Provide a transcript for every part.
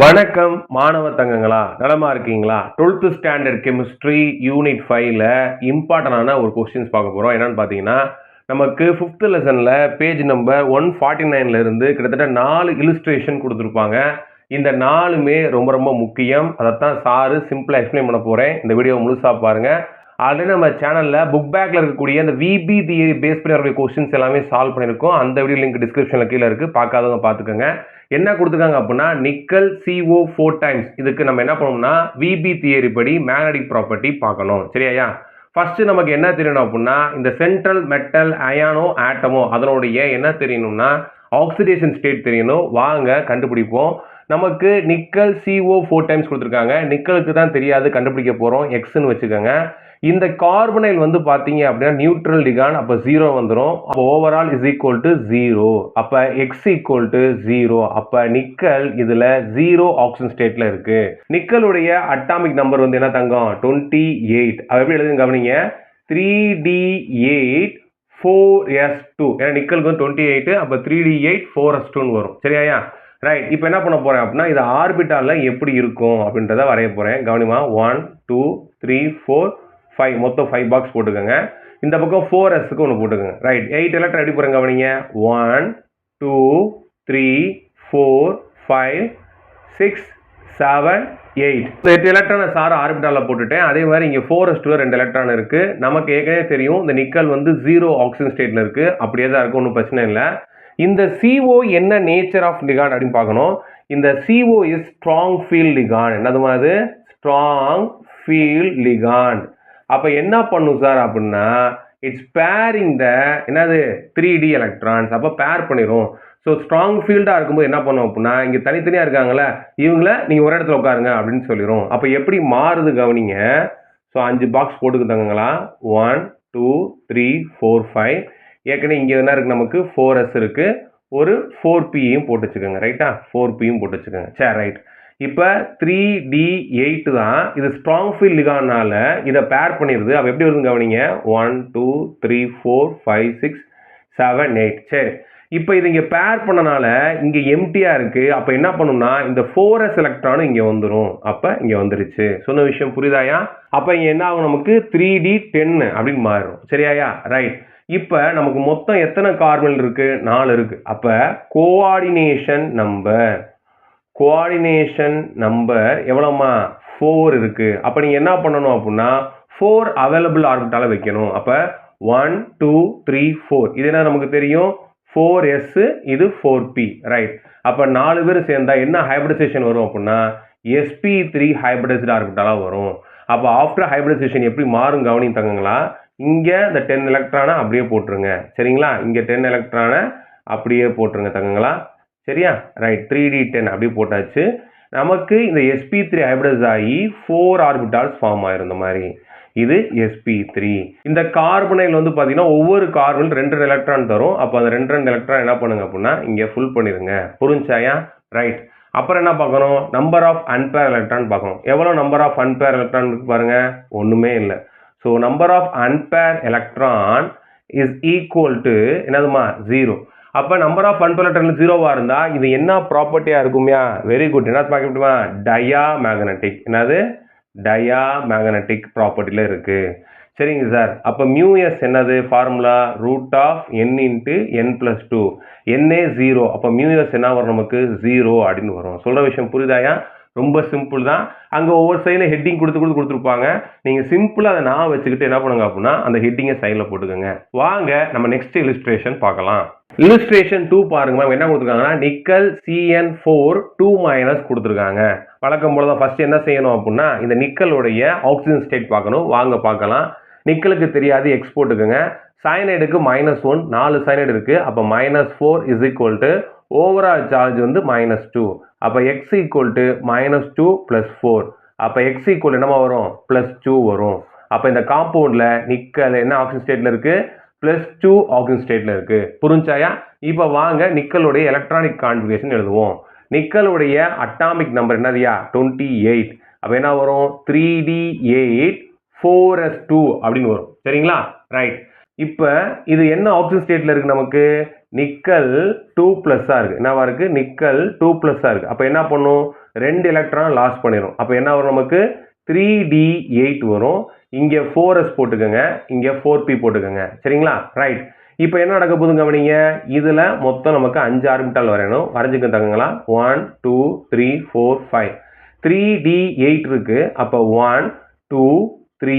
வணக்கம் மாணவ தங்கங்களா, நலமா இருக்கீங்களா? 12th ஸ்டாண்டர்ட் கெமிஸ்ட்ரி யூனிட் 5ல இம்பார்ட்டன்டான ஒரு கொஸ்டின்ஸ் பார்க்க போறோம். என்னன்னு பார்த்தீங்கன்னா, நமக்கு 5th லெசன்ல பேஜ் நம்பர் 149ல இருந்து கிட்டத்தட்ட 4 இல்லுஸ்ட்ரேஷன் கொடுத்துருப்பாங்க. இந்த 4மே ரொம்ப ரொம்ப முக்கியம். அதைத்தான் சாரு சிம்பிளா எக்ஸ்பிளைன் பண்ண போறேன். இந்த வீடியோ முழுசா பாருங்க. ஆல்ரெடி நம்ம சேனல்ல புக் பேக்ல இருக்கக்கூடிய அந்த விபி தியரி பேஸ் பண்ணி வரக்கூடிய கொஸ்டின்ஸ் எல்லாமே சால்வ் பண்ணியிருக்கோம். அந்த வீடியோ லிங்க் டிஸ்கிரிப்ஷன்ல கீழே இருக்கு, பார்க்காதவங்க பார்த்துக்கோங்க. என்ன கொடுத்துருக்காங்க அப்படின்னா, நிக்கல் CO 4 டைம்ஸ். இதுக்கு நம்ம என்ன பண்ணணும்னா விபி தியரி படி மேக்னடிக் ப்ராப்பர்ட்டி பார்க்கணும். சரியா? ஃபர்ஸ்ட் நமக்கு என்ன தெரியணும் அப்படின்னா, இந்த சென்ட்ரல் மெட்டல் அயானோ ஆட்டமோ அதனுடைய என்ன தெரியணும்னா ஆக்சிடேஷன் ஸ்டேட் தெரியணும். வாங்க கண்டுபிடிப்போம். நமக்கு நிக்கல் CO 4 டைம்ஸ் கொடுத்துருக்காங்க. நிக்கலுக்கு தான் தெரியாது, கண்டுபிடிக்க போறோம். எக்ஸ்ன்னு வச்சுக்கோங்க. இந்த கார்பனைல் வந்து பாத்தீங்க அப்படின்னா நியூட்ரல் லிகான், அப்ப 0 வந்துடும். அப்போ ஓவரால் இஸ் ஈக்குவல் டு 0. அப்ப எக்ஸ் ஈக்குவல் டு 0. அப்ப நிக்கல் இதுல 0 ஆக்சிஜன் ஸ்டேட்ல இருக்கு. நிக்கலுடைய அட்டாமிக் நம்பர் வந்து என்ன தங்கம்? 28. அது எப்படி எழுதுங்க கவனிங்க. 3d8 4s2. ஏன்னா நிக்கலுக்கு வந்து 28, அப்ப 3d8 4s2 வரும். சரியா? ரைட். இப்போ என்ன பண்ண போறேன் அப்படின்னா, இது ஆர்பிட்டால்ல எப்படி இருக்கும் அப்படின்றத வரைய போறேன். கவனிமா. 1 2 3 4 5, மொத்தம் 5 பாக்ஸ் போட்டுக்கோங்க. இந்த பக்கம் 4sக்கு ஒன்று போட்டுக்கோங்க. ரைட். 8 எலக்ட்ரான் எப்படி போறேன் கவனிங்க. 1 2 3 4 5 6 7 8. 8 எலக்ட்ரானை சார் ஆர்பிட்டால்ல போட்டுட்டேன். அதே மாதிரி இங்க 4s2 2 எலக்ட்ரான் இருக்கு. நமக்கு ஏற்கனவே தெரியும் இந்த நிக்கல் வந்து 0 ஆக்சிஜன் ஸ்டேட்ல இருக்கு. அப்படியே தான் இருக்கு, ஒன்றும் பிரச்சனை இல்லை. இந்த CO என்ன நேச்சர் ஆஃப் லிகாண்ட் அப்படின்னு பார்க்கணும். இந்த CO is strong field ligand. என்னது மாதிரி? Strong field ligand. அப்ப என்ன பண்ணும் சார் அப்படின்னா, இட்ஸ் பேரிங் த என்னது 3d எலக்ட்ரான்ஸ். அப்ப பேர் பண்ணிரும். ஸோ ஸ்ட்ராங் ஃபீல்டா இருக்கும்போது என்ன பண்ணும் அப்படின்னா, இங்க தனித்தனியா இருக்காங்கல்ல, இவங்கள நீங்க ஒரு இடத்துல உட்காருங்க அப்படின்னு சொல்லிடும். அப்ப எப்படி மாறுது கவனிங்க. ஸோ 5 பாக்ஸ் போட்டுக்கிட்டாங்களா. 1 2 3 4 5. ஏற்கனவே இங்க என்ன இருக்கு? நமக்கு 4s இருக்கு. ஒரு 4pயும் போட்டு வச்சுக்கோங்க. ரைட்டா? 4pயும் போட்டு வச்சுக்கோங்க. சரி, ரைட். இப்ப 3d8 தான். இது ஸ்ட்ராங் ஃபீல்ட் லிகானால இதை பேர் பண்ணிடுது. அப்ப எப்படி வருதுன்னு கவனிங்க. 1 2 3 4 5 6 7 8. சரி. இப்ப இது இங்க பேர் பண்ணனால இங்க எம்டியா இருக்கு. அப்ப என்ன பண்ணும்னா, இந்த 4s எலக்ட்ரான் இங்க வந்துடும். அப்ப இங்க வந்துருச்சு. சொன்ன விஷயம் புரியுதாயா? அப்ப இங்க என்ன ஆகும்? நமக்கு 3d10 அப்படின்னு மாறும். சரியாயா? ரைட். இப்ப நமக்கு மொத்தம் எத்தனை கார்பன் இருக்கு? 4 இருக்கு. அப்ப கோஆர்டினேஷன் நம்பர் எவ்வளவுமா? 4 இருக்கு. அப்ப நீங்க என்ன பண்ணணும் அப்படின்னா, 4 அவைலபிள் ஆர்பிட்டால வைக்கணும். அப்ப 1 2 3 4. இது என்ன நமக்கு தெரியும்? 4s, இது 4p. ரைட். அப்ப 4 பேர் சேர்ந்தா என்ன ஹைபிரிடைசேஷன் வரும் அப்படின்னா, sp3 ஹைபிரிடைஸ்டு ஆர்பிட்டாலா வரும். அப்ப ஆஃப்டர் ஹைபிரிடைசேஷன் எப்படி மாறும் கவனி தங்கங்களா. இங்க இந்த 10 எலக்ட்ரானை அப்படியே போட்டுருங்க. சரிங்களா? இங்க 10 எலக்ட்ரானை அப்படியே போட்டுருங்க தங்கங்களா. சரியா? ரைட். 3d10 அப்படியே போட்டாச்சு. நமக்கு இந்த sp3 ஹைபிரிடைஸ் ஆகி 4 ஆர்பிட்டால்ஸ் ஃபார்ம் ஆயிரும். இந்த மாதிரி இது sp3. இந்த கார்பனைல் வந்து பாத்தீங்கன்னா ஒவ்வொரு கார்பன் 2 எலக்ட்ரான் தரும். அப்ப அந்த 2 எலக்ட்ரான் என்ன பண்ணுங்க அப்படின்னா இங்க ஃபுல் பண்ணிருங்க. புரிஞ்சாயா? ரைட். அப்புறம் என்ன பார்க்கணும்? நம்பர் ஆஃப் அன்பேர் எலக்ட்ரான் பார்க்கணும். எவ்வளவு நம்பர் ஆஃப் அன்பேர் எலக்ட்ரான் இருக்கு பாருங்க. ஒண்ணுமே இல்லை. So number of unpaired electron is equal to என்னதுமா? 0. அப்ப நம்பர் ஆஃப் அன்பேர் எலக்ட்ரான் 0வா இருந்தா இது என்ன ப்ராப்பர்ட்டியா இருக்கும்யா? Very good. என்ன பார்க்கணுமா? Diamagnetic. என்னது? டயா மேக்னெட்டிக் ப்ராப்பர்ட்டில இருக்கு. சரிங்க சார். அப்ப மியூஎஸ் என்னது? Formula root of n into n+2. n 0. அப்ப மியூஎஸ் என்ன வரும்? நமக்கு 0 அப்படின்னு வரும். சொல்ற விஷயம் புரியுதாயா? ரொம்ப சிம்பிள் தான். அங்க ஒவ்வொரு சைடுல ஹெட்டிங் கொடுத்துருப்பாங்க. நீங்க சிம்பிளா அதை நான் வச்சுக்கிட்டு என்ன பண்ணுங்க அப்படின்னா அந்த ஹெட்டிங்கை சைட்ல போட்டுக்கோங்க. வாங்க நம்ம நெக்ஸ்ட் இல்லுஸ்ட்ரேஷன் பார்க்கலாம். இல்லுஸ்ட்ரேஷன் 2 பாருங்க. என்ன கொடுத்துருக்காங்கன்னா, நிக்கல் CN4 2- கொடுத்துருக்காங்க. வழக்கம் போலதான் ஃபர்ஸ்ட் என்ன செய்யணும் அப்படின்னா, இந்த நிக்கலுடைய ஆக்சிஜன் ஸ்டேட் பார்க்கணும். வாங்க பார்க்கலாம். நிக்கலுக்கு தெரியாது, எக்ஸ் போட்டுக்கோங்க. சயனைடுக்கு -1, 4 சயனைடு இருக்கு. அப்ப -4 is equal to overall charge வந்து -2. அப்ப x ஈக்குவல் டு -2 + 4. அப்ப x ஈக்குவல் என்னமா வரும்? +2 வரும். அப்ப இந்த காம்பவுண்ட்ல நிக்கல் என்ன ஆக்சிஜன் ஸ்டேட்ல இருக்கு? +2 ஆக்சிஜன் ஸ்டேட்ல இருக்கு. புரிஞ்சாயா? இப்ப வாங்க நிக்கலுடைய எலக்ட்ரானிக் கான்ஃபிகரேஷன் எழுதுவோம். நிக்கலுடைய அட்டாமிக் நம்பர் என்னதுயா? 28. அப்ப என்ன வரும்? 3d8 4s2 அப்படின்னு வரும். சரிங்களா? ரைட். இப்போ இது என்ன ஆக்சிஜன் ஸ்டேட்டில் இருக்குது நமக்கு நிக்கல் 2+ இருக்குது என்னவா இருக்குது நிக்கல் 2+ இருக்குது அப்போ என்ன பண்ணும் 2 எலக்ட்ரான் லாஸ் பண்ணிடும் அப்போ என்ன வரும் நமக்கு 3d8 வரும் இங்கே 4s போட்டுக்கோங்க இங்கே 4p போட்டுக்கோங்க சரிங்களா ரைட் இப்போ என்ன நடக்க போகுதுங்க கவனிங்க இதில் மொத்தம் நமக்கு 5 ஆர்பிட்டால் வரையணும் வரைஞ்சிக்க தாங்களா 1 2 3 4 5 3d8 இருக்கு அப்போ 1 2 3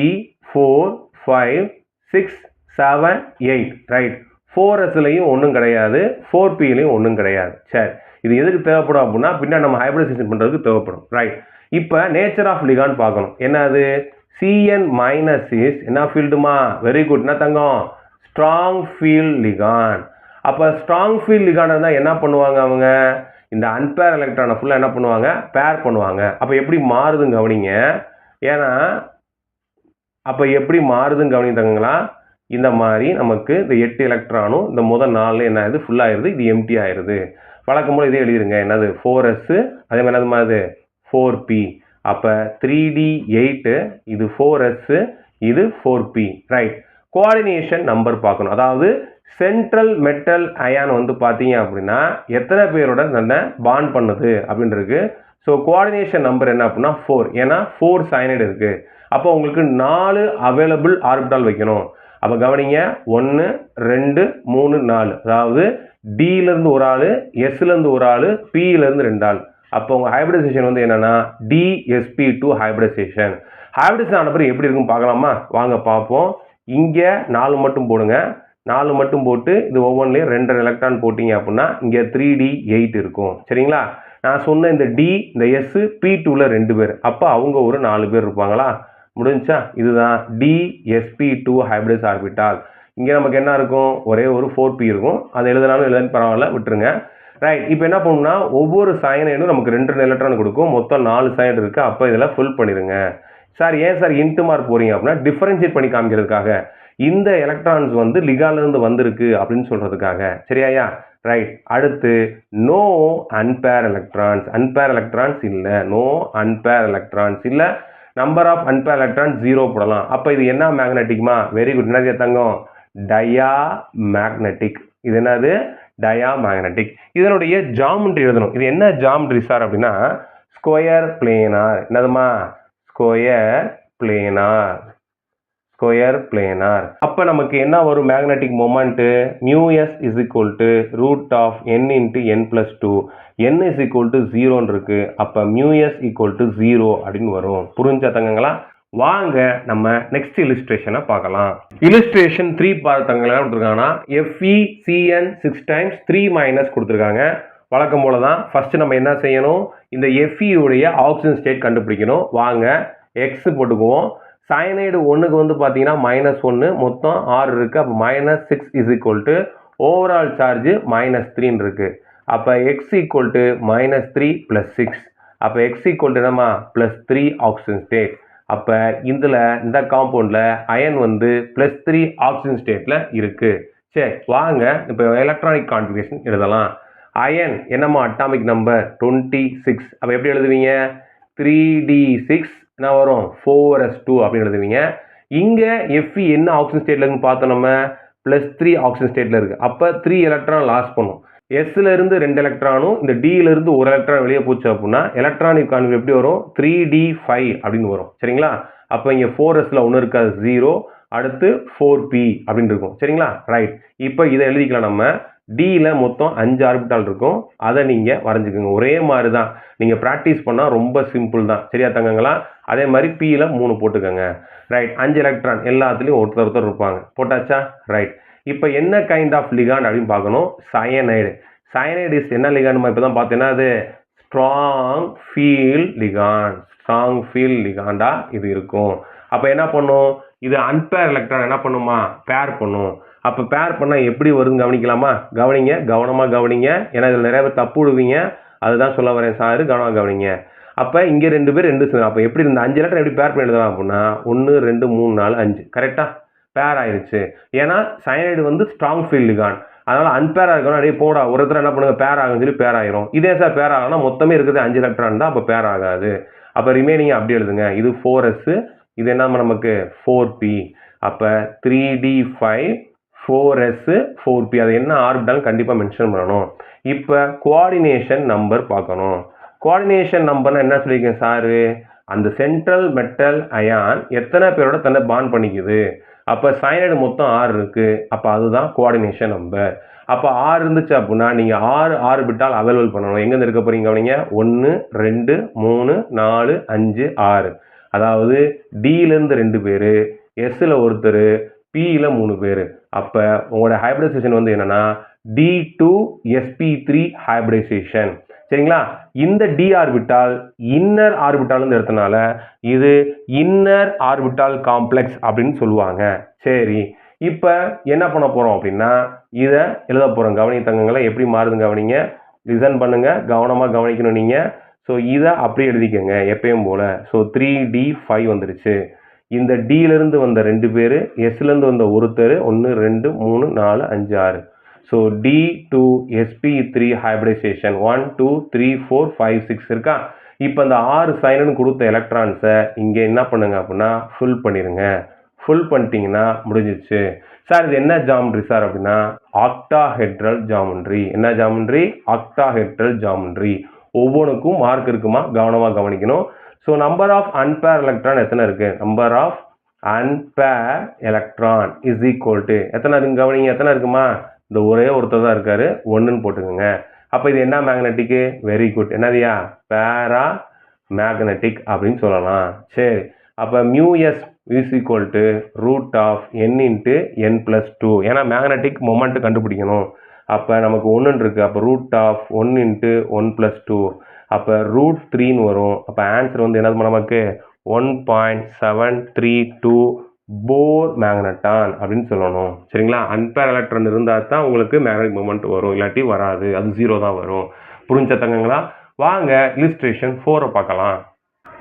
4 5 6 7 8 ரைட் 4sலையும் ஒன்றும் கிடையாது 4pலையும் ஒன்றும் கிடையாது சரி இது எதுக்கு தேவைப்படும் அப்படின்னா பின்னாடி நம்ம ஹைபிரிடைசேஷன் பண்ணுறதுக்கு தேவைப்படும் ரைட் இப்போ நேச்சர் ஆஃப் லிகாண்ட் பார்க்கணும் என்னது Cn மைனஸ் இஸ் என்ன ஃபீல்டுமா வெரி குட் என்ன தங்கம் ஸ்ட்ராங் ஃபீல்ட் லிகாண்ட் அப்போ ஸ்ட்ராங் ஃபீல்ட் லிகாண்ட் இருந்தால் என்ன பண்ணுவாங்க அவங்க இந்த அன்பேர் எலக்ட்ரானை ஃபுல்லாக என்ன பண்ணுவாங்க பேர் பண்ணுவாங்க அப்போ எப்படி மாறுதுங்க கவனிங்க ஏன்னா அப்போ எப்படி மாறுதுன்னு கவனித்தாங்களா இந்த மாதிரி நமக்கு இந்த 8 எலக்ட்ரானும் இந்த முதல் 4 என்ன ஆகுது ஃபுல் ஆயிடுது இது எம்டி ஆயிடுது வழக்கம் போல இதே எழுதிருங்க என்னது 4s அதே மாதிரி என்னது மாதிரி 4p அப்போ 3d8 இது 4s இது 4p ரைட் கோஆர்டினேஷன் நம்பர் பார்க்கணும் அதாவது சென்ட்ரல் மெட்டல் அயான் வந்து பார்த்தீங்க அப்படின்னா எத்தனை பேரோட நல்ல பாண்ட் பண்ணுது அப்படின்றது ஸோ கோஆர்டினேஷன் நம்பர் என்ன அப்படின்னா 4 ஏன்னா 4 சயனைடு இருக்குது அப்போ உங்களுக்கு 4 அவைலபிள் ஆர்பிட்டால் வைக்கணும் அப்போ கவனிங்க 1 2 3 4 அதாவது டிலேருந்து ஒரு ஆள் எஸ்லேருந்து ஒரு ஆள் பியிலேருந்து 2 ஆள் அப்போ உங்கள் ஹைபிரிடைசேஷன் வந்து என்னென்னா DsP2 ஹைபிரிடைசேஷன் ஹைபிரிடைசேஷன் ஆன பிறகு எப்படி இருக்குன்னு பார்க்கலாமா வாங்க பார்ப்போம் இங்கே 4 மட்டும் போடுங்க 4 மட்டும் போட்டு இது ஒவ்வொன்றிலையும் 2 எலக்ட்ரான் போட்டிங்க அப்படின்னா இங்கே 3d8 இருக்கும் சரிங்களா நான் சொன்ன இந்த டி இந்த எஸ் P2ல 2 பேர் அப்போ அவங்க ஒரு 4 பேர் இருப்பாங்களா முடிஞ்சா இதுதான் DsP2 ஹைபிரிடைஸ் ஆர்பிட்டால் இங்கே நமக்கு என்ன இருக்கும் ஒரே ஒரு 4p இருக்கும் அது எழுதினாலும் எழுதுன்னு பரவாயில்ல விட்டுருங்க ரைட் இப்போ என்ன பண்ணணும்னா ஒவ்வொரு சயனைடும் நமக்கு 2 எலக்ட்ரான் கொடுக்கும் மொத்தம் 4 சயனைடு இருக்குது அப்போ இதில் ஃபுல் பண்ணிடுங்க சார் ஏன் சார் இன்ட்டு மார்க் போகிறீங்க அப்படின்னா டிஃபரன்ஷியேட் பண்ணி காமிக்கிறதுக்காக இந்த எலக்ட்ரான்ஸ் வந்து லிகாலேருந்து வந்திருக்கு அப்படின்னு சொல்கிறதுக்காக சரியாயா ரைட் அடுத்து நோ அன்பேர் எலக்ட்ரான்ஸ் இல்லை நோ அன்பேர் எலக்ட்ரான்ஸ் இல்லை நம்பர் ஆஃப் அன்பேர் எலக்ட்ரான் 0 போடலாம் அப்போ இது என்ன மேக்னெட்டிக்மா வெரி குட் என்ன தங்கம் டயா மேக்னெட்டிக் இது என்னது டயா மேக்னெட்டிக் இதனுடைய ஜாமெட்ரி எழுதணும் இது என்ன ஜாமெட்ரி சார் அப்படின்னா ஸ்கொயர் பிளேனார் என்னதுமா ஸ்கொயர் பிளேனார் அப்போ நமக்கு என்ன வரும் magnetic moment μs is equal to root of n into n+2 n is equal to 0 இருக்கு அப்போ μs ஈக்குவல் டு 0 அப்படின்னு வரும் புரிஞ்சா தங்கங்களா வாங்க நம்ம நெக்ஸ்ட் இல்லுஸ்ட்ரேஷனை பார்க்கலாம் இல்லுஸ்ட்ரேஷன் 3 பார்த்தவங்களா கொடுத்துருக்காங்கன்னா FeCN 6 times 3 மைனஸ் கொடுத்துருக்காங்க வழக்கம் போல தான் ஃபர்ஸ்ட் நம்ம என்ன செய்யணும் இந்த Fe உடைய ஆக்சிஜன் ஸ்டேட் கண்டுபிடிக்கணும் வாங்க X போட்டுக்குவோம் சயனைடு 1க்கு வந்து பார்த்தீங்கன்னா -1 மொத்தம் 6 இருக்குது அப்போ -6 is equal to overall charge -3 இருக்குது அப்போ x ஈக்குவல் டு -3 + 6 அப்போ x ஈக்குவல் டு என்னமா +3 ஆக்சிஜன் ஸ்டேட் அப்போ இதில் இந்த காம்பவுண்டில் அயன் வந்து +3 ஆக்சிஜன் ஸ்டேட்டில் இருக்குது சரி வாங்க இப்போ எலக்ட்ரானிக் கான்ஃபிகரேஷன் எழுதலாம் அயன் என்னம்மா அட்டாமிக் நம்பர் 26 அப்போ எப்படி எழுதுவீங்க 3d6 என்ன வரும் 4s2 அப்படின்னு எழுதுவீங்க இங்கே Fe என்ன ஆக்சிஜன் ஸ்டேட்ல இருக்குன்னு பார்த்தோம் நம்ம +3 ஆக்சிஜன் ஸ்டேட்ல இருக்கு அப்போ 3 எலக்ட்ரான் லாஸ் பண்ணும் எஸ்ல இருந்து 2 எலக்ட்ரானும் இந்த டில இருந்து ஒரு எலக்ட்ரான் வெளியே போச்சு அப்படின்னா எலக்ட்ரானிக் கான்ஃபிகரேஷன் எப்படி வரும் 3d5 அப்படின்னு வரும் சரிங்களா அப்போ இங்கே 4sல ஒன்று இருக்காது 0 அடுத்து 4p அப்படின்னு இருக்கும் சரிங்களா ரைட் இப்போ இதை எழுதிக்கலாம் நம்ம டியில் மொத்தம் 5 ஆர்பிட்டால் இருக்கும் அதை நீங்கள் வரைஞ்சிக்கோங்க ஒரே மாதிரி தான் நீங்கள் ப்ராக்டிஸ் பண்ணால் ரொம்ப சிம்பிள் தான் சரியா தங்கங்களா அதே மாதிரி பியில் 3 போட்டுக்கோங்க ரைட் 5 எலக்ட்ரான் எல்லாத்துலேயும் ஒருத்தர் இருப்பாங்க போட்டாச்சா ரைட் இப்போ என்ன கைண்ட் ஆஃப் லிகாண்ட் அப்படின்னு பார்க்கணும் சயனைடு இஸ் என்ன லிகாண்ட் இப்போ தான் பார்த்தீங்கன்னா அது ஸ்ட்ராங் ஃபீல்ட் லிகாண்டா இது இருக்கும் அப்போ என்ன பண்ணும் இது அன்பேர் எலக்ட்ரான் என்ன பண்ணுமா பேர் பண்ணும் அப்போ பேர் பண்ணால் எப்படி வருதுன்னு கவனிக்கலாமா கவனமாக கவனிங்க ஏன்னா இதில் நிறைய பேர் தப்பு விடுவீங்க அதுதான் சொல்ல வரேன் சார் கவனமாக கவனிங்க அப்போ இங்கே 2 பேர் 2 சேர்ந்து அப்போ எப்படி இந்த 5 எலக்ட்ரான் எப்படி பேர் பண்ணி எழுதலாம் அப்படின்னா 1 2 3 4 5 கரெக்டாக பேர் ஆயிடுச்சு ஏன்னா சயனைடு வந்து ஸ்ட்ராங் ஃபீல்ட் லிகாண்ட் அதனால் அன்பேர் இருக்கணும் அப்படியே போடா ஒருத்தர் என்ன பண்ணுங்க பேர் ஆகுன்னு சொல்லி பேர் ஆயிரும் இதே சார் பேர் ஆகணும்னா மொத்தமே இருக்கிறது 5 எலக்ட்ரான் தான் அப்போ பேர் ஆகாது அப்போ ரிமைனிங் அப்படி எழுதுங்க இது 4s இது என்ன நமக்கு 4p அப்போ 3d5 4s 4p அது என்ன ஆர்பிட்டால் கண்டிப்பாக மென்ஷன் பண்ணணும். இப்போ கோஆர்டினேஷன் நம்பர் பார்க்கணும். கோஆர்டினேஷன் நம்பர்னா என்ன சொல்லியிருக்கேன் சாரு, அந்த சென்ட்ரல் மெட்டல் அயான் எத்தனை பேரோட தன்னை பாண்ட் பண்ணிக்குது. அப்போ சைனைடு மொத்தம் 6 இருக்குது. அப்போ அதுதான் கோஆர்டினேஷன் நம்பர். அப்போ 6 இருந்துச்சு அப்படின்னா நீங்கள் 6 ஆர்பிட்டால் அவைலபிள் பண்ணணும். எங்கேருந்து இருக்க போகிறீங்க கவனிங்க, 1 2 3 4 5 6. அதாவது டியிலேருந்து 2 பேர், எஸ்ஸில் ஒருத்தர், பியில் 3 பேர். அப்போ உங்களோட ஹைபிரிடைசேஷன் வந்து என்னென்னா D2sp3 ஹைபிரிடைசேஷன். சரிங்களா. இந்த டி ஆர்பிட்டால் இன்னர் ஆர்பிட்டால் எடுத்தனால இது இன்னர் ஆர்பிட்டால் காம்ப்ளெக்ஸ் அப்படின்னு சொல்லுவாங்க. சரி, இப்போ என்ன பண்ண போகிறோம் அப்படின்னா இதை எழுத போகிறோம். கவனி தங்கங்களை எப்படி மாறுதுங்க கவனிங்க, லிசன் பண்ணுங்க, கவனமாக கவனிக்கணும் நீங்கள். ஸோ இதை அப்படியே எழுதிக்கோங்க எப்பயும் போல். ஸோ 3D5 வந்துருச்சு. இந்த டியிலேருந்து வந்த 2 பேர், எஸ்லேருந்து வந்த ஒருத்தர், 1 2 3 4 5 6. ஸோ D2sp3 ஹைபிரிடைசேஷன் 1 2 3 4 5 6 இருக்கா. இப்போ இந்த 6 சைனன் கொடுத்த எலக்ட்ரான்ஸை இங்கே என்ன பண்ணுங்க அப்படின்னா ஃபில் பண்ணிடுங்க. ஃபுல் பண்ணிட்டீங்கன்னா முடிஞ்சிச்சு. சார் இது என்ன ஜாமெண்ட்ரி சார் அப்படின்னா ஆக்டாஹெட்ரல் ஜாமெண்ட்ரி. என்ன ஜாமெண்ட்ரி? Octahedral geometry. ஒவ்வொன்றுக்கும் மார்க் இருக்குமா, கவனமாக கவனிக்கணும். So number of unpaired electron எத்தனை இருக்குது? Number of unpaired electron is equal to எத்தனை இருக்குங்க கவனிங்க, எத்தனை இருக்குமா? இந்த ஒரே ஒருத்தர் தான் இருக்காரு, 1ன்னு போட்டுக்கோங்க. அப்போ இது என்ன மேக்னெட்டிக்கு? Very good. என்னதுயா? பேரா மேக்னெட்டிக் அப்படின்னு சொல்லலாம். சரி, அப்போ mu s is equal to root of n into n + 2. ஏன்னா மேக்னெட்டிக் மொமெண்ட் கண்டுபிடிக்கணும். அப்போ நமக்கு 1 இருக்குது. அப்போ ரூட் ஆஃப் 1 இன்ட்டு 1 + 2. அப்போ √3ன்னு வரும். அப்போ ஆன்சர் வந்து என்னது நமக்கு 1.732 போர் மேக்னட்டான் அப்படின்னு சொல்லணும். சரிங்களா. அன்பேர் எலக்ட்ரான் இருந்தால் தான் உங்களுக்கு மேக்னெட்டிக் மூமெண்ட் வரும், இல்லாட்டி வராது. அது 0 தான் வரும். புரிஞ்ச தங்கங்களா? வாங்க இல்லுஸ்ட்ரேஷன் 4 பார்க்கலாம்.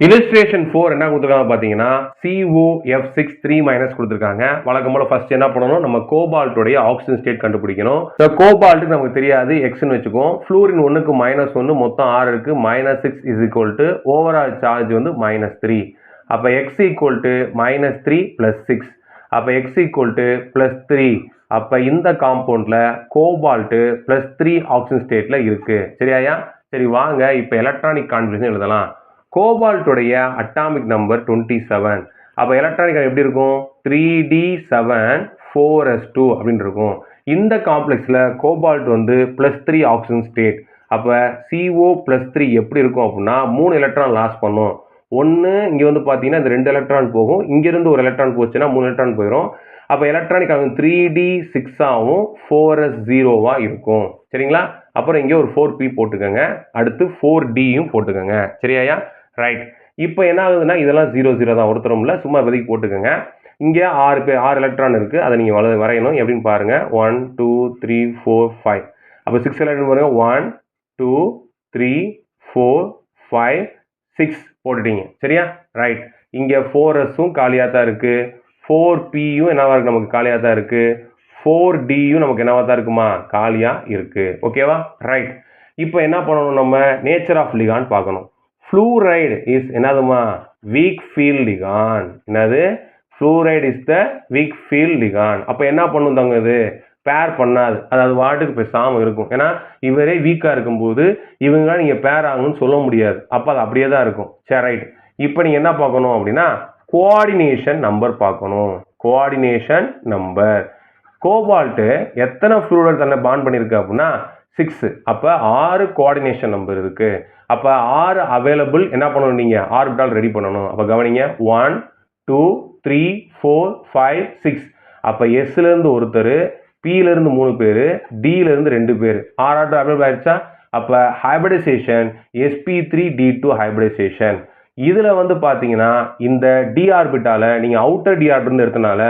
இல்லுஸ்ட்ரேஷன் 4 என்ன கொடுத்துருக்காங்க பார்த்தீங்கன்னா COF6 3- கொடுத்துருக்காங்க. வழக்கம் போல ஃபர்ஸ்ட் என்ன பண்ணணும், நம்ம கோபால்ட்டுடைய ஆக்சிஜன் ஸ்டேட் கண்டுபிடிக்கணும். ஸோ கோபால்ட்டுக்கு நமக்கு தெரியாது, எக்ஸ்ன்னு வச்சுக்கோம். ஃப்ளூரின் 1க்கு -1 மொத்தம் 6 இருக்குது. -6 is equal to overall charge வந்து -3. அப்போ x ஈக்குவல் டு -3 + 6. அப்போ x ஈக்குவல் டு +3. அப்போ இந்த காம்பவுண்டில் கோபால்ட்டு +3 ஆக்சிஜன் ஸ்டேட்டில் இருக்குது. சரியாயா? சரி வாங்க இப்போ எலக்ட்ரானிக் கான்ஃபிகரேஷன் எழுதலாம். கோபால்ட்டுடைய அட்டாமிக் நம்பர் 27. அப்போ எலக்ட்ரானிக் எப்படி இருக்கும்? 3d7 4s2 அப்படின்னு இருக்கும். இந்த காம்ப்ளெக்ஸில் கோபால்ட் வந்து +3 ஆக்சிஜன் ஸ்டேட். அப்போ CO+3 எப்படி இருக்கும் அப்படின்னா 3 எலக்ட்ரான் லாஸ் பண்ணும். ஒன்று இங்கே வந்து பார்த்தீங்கன்னா இந்த 2 எலக்ட்ரான் போகும், இங்கேருந்து ஒரு எலக்ட்ரான் போச்சுன்னா 3 எலக்ட்ரான் போயிடும். அப்போ எலக்ட்ரானிக் ஆகும் 3d6ஆகவும் 4s0வா இருக்கும். சரிங்களா. அப்புறம் இங்கே ஒரு 4p போட்டுக்கோங்க, அடுத்து 4dயும் போட்டுக்கோங்க. சரியாயா? ரைட். இப்போ என்ன ஆகுதுன்னா இதெல்லாம் 0 0 தான், ஒருத்தரும் இல்லை, சும்மா விதைக்கு போட்டுக்கோங்க. இங்கே 6 எலக்ட்ரான் இருக்குது, அதை நீங்கள் வரையணும். எப்படின்னு பாருங்கள். 1 2 3 4 5. அப்போ 6 எலக்ட்ரான் பாருங்கள். 1 2 3 4 5 6 போட்டுட்டீங்க. சரியா? ரைட். இங்கே 4sம் காலியாக தான் இருக்குது, 4pயும் என்னவா இருக்குது, நமக்கு காலியாக தான் இருக்குது, 4dயும் நமக்கு என்னவா தான் இருக்குமா, காலியாக இருக்குது. ஓகேவா? ரைட். இப்போ என்ன பண்ணணும், நம்ம நேச்சர் ஆஃப் லிகாண்ட் பார்க்கணும். ஃப்ளூரைடு இஸ் என்னதுமா, வீக் ஃபீல்ட் லிகாண்ட். என்னது? Fluoride is the weak field ligand. அப்போ என்ன பண்ணும் தாங்க, இது பேர் பண்ணாது, அதாவது வாட்டுக்கு பேசாமல் இருக்கும். ஏன்னா இவரே வீக்காக இருக்கும்போது இவங்களாம் நீங்கள் பேர் ஆகணும்னு சொல்ல முடியாது. அப்போ அது அப்படியே தான் இருக்கும். சரி ரைட். இப்போ நீங்கள் என்ன பார்க்கணும் அப்படின்னா கோஆர்டினேஷன் நம்பர் பார்க்கணும். Coordination number. கோபால்ட்டு எத்தனை ஃப்ளூரைடு தன்னை பாண்ட் பண்ணியிருக்கு அப்படின்னா 6. அப்போ 6 கோஆர்டினேஷன் நம்பர் இருக்குது. அப்போ 6 அவைலபிள் என்ன பண்ணணும், நீங்கள் ஆர்பிட்டால் ரெடி பண்ணணும். அப்போ கவனிங்க 1 2 3 4 5 6. அப்போ எஸ்லேருந்து ஒருத்தர், பியிலேருந்து 3 பேர், டியிலேருந்து 2 பேர், 6 அவைலபிள் ஆயிடுச்சா. அப்போ ஹைபிரிடைசேஷன் sp3d2 ஹைபிரிடைசேஷன். இதில் வந்து பார்த்தீங்கன்னா இந்த டி ஆர்பிட்டாலை நீங்கள் அவுட்டர் டி ஆர்பிட் எடுத்தனால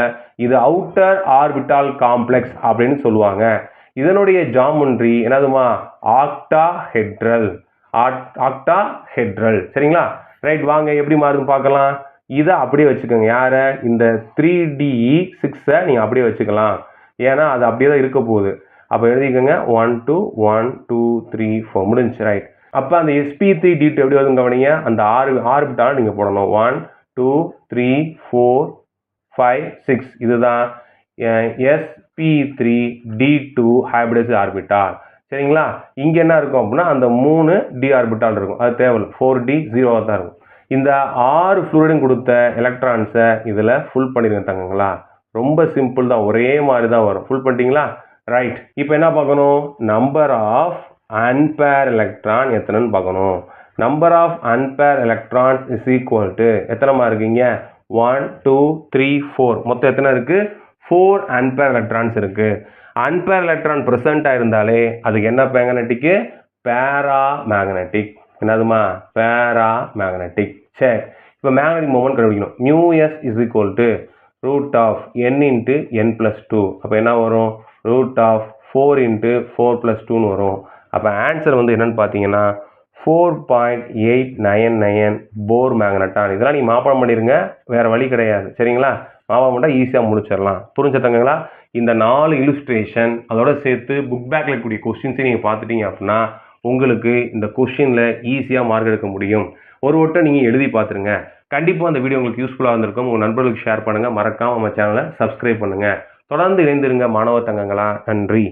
இது அவுட்டர் ஆர்பிட்டால் காம்ப்ளெக்ஸ் அப்படின்னு சொல்லுவாங்க. இதனுடைய ஜாமெண்ட்ரி என்னதுமா, ஆக்டாஹெட்ரல். ஆக்டாஹெட்ரல். சரிங்களா. ரைட். வாங்க எப்படி மாறுதுன்னு பார்க்கலாம். இதை அப்படியே வச்சுக்கோங்க. யாரை? இந்த 3d6 நீங்கள் அப்படியே வச்சுக்கலாம், ஏன்னா அது அப்படியே தான் இருக்க போகுது. அப்போ எழுதிக்கோங்க 1 2 1 2 3 4 முடிஞ்சு. ரைட். அப்போ அந்த sp3d2 எப்படி வருதுன்னு கவனிங்க. அந்த 6 ஆர்பிட்டால் நீங்கள் போடணும். 1 2 3 4 5 6. இதுதான் p3 d2 ஹைபிரிடைஸ் ஆர்பிட்டால். சரிங்களா? இங்க என்ன இருக்கும் அப்படின்னா அந்த 3 d ஆர்பிட்டால் இருக்கும். அது தேவையில்லை. 4d 0 தான் இருக்கும். இந்த 6 ஃப்ளூரின் கொடுத்த எலக்ட்ரான்ஸை இதுல ஃபுல் பண்ணிருங்க தங்கங்களா. ரொம்ப சிம்பிள் தான். ஒரே மாதிரி தான் வரும். ஃபுல் பண்ணிட்டீங்களா? ரைட். இப்போ என்ன பார்க்கணும்? நம்பர் ஆஃப் அன்பேர் எலக்ட்ரான் எத்தனைன்னு பார்க்கணும். Number of unpaired electrons is equal to எத்தனைமா இருக்கீங்க? 1 2 3 4. மொத்தம் எத்தனை இருக்கு? 4 அன்பேர் எலக்ட்ரான்ஸ் இருக்கு. அன்பேர் எலக்ட்ரான் பிரசன்ட் ஆயிருந்தாலே அதுக்கு என்ன மேக்னெட்டிக்? பேரா மேக்னெட்டிக். என்னதுமா? பேரா மேக்னெட்டிக். சரி, இப்போ மேக்னெட்டிக் மொமெண்ட் கண்டுபிடிக்கணும். Mu s is equal to root of n into n + 2. அப்போ என்ன வரும்? ரூட் ஆஃப் 4 இன்ட்டு 4 + 2ன்னு வரும். அப்போ ஆன்சர் வந்து என்னன்னு பார்த்தீங்கன்னா 4.899 போர் மேக்னட்டான். இதெல்லாம் நீங்கள் மாப்பம் பண்ணிடுங்க, வேறு வழி கிடையாது. சரிங்களா? மாப்பம் பண்ணால் ஈஸியாக முடிச்சிடலாம். புரிஞ்சத்தங்களா? இந்த 4 இல்லுஸ்ட்ரேஷன் அதோட சேர்த்து புக் பேக்கில் இருக்கக்கூடிய கொஸ்டின்ஸை நீங்கள் பார்த்துட்டீங்க அப்படின்னா உங்களுக்கு இந்த கொஸ்டினில் ஈஸியாக மார்க் எடுக்க முடியும். ஒரு வட்டம் நீங்கள் எழுதி பார்த்துருங்க. கண்டிப்பாக அந்த வீடியோ உங்களுக்கு யூஸ்ஃபுல்லாக இருந்திருக்கும். உங்கள் நண்பர்களுக்கு ஷேர் பண்ணுங்கள். மறக்காமல் நம்ம சேனலை சப்ஸ்கிரைப் பண்ணுங்கள். தொடர்ந்து இணைந்திருங்க மாணவ தங்கங்களா. நன்றி.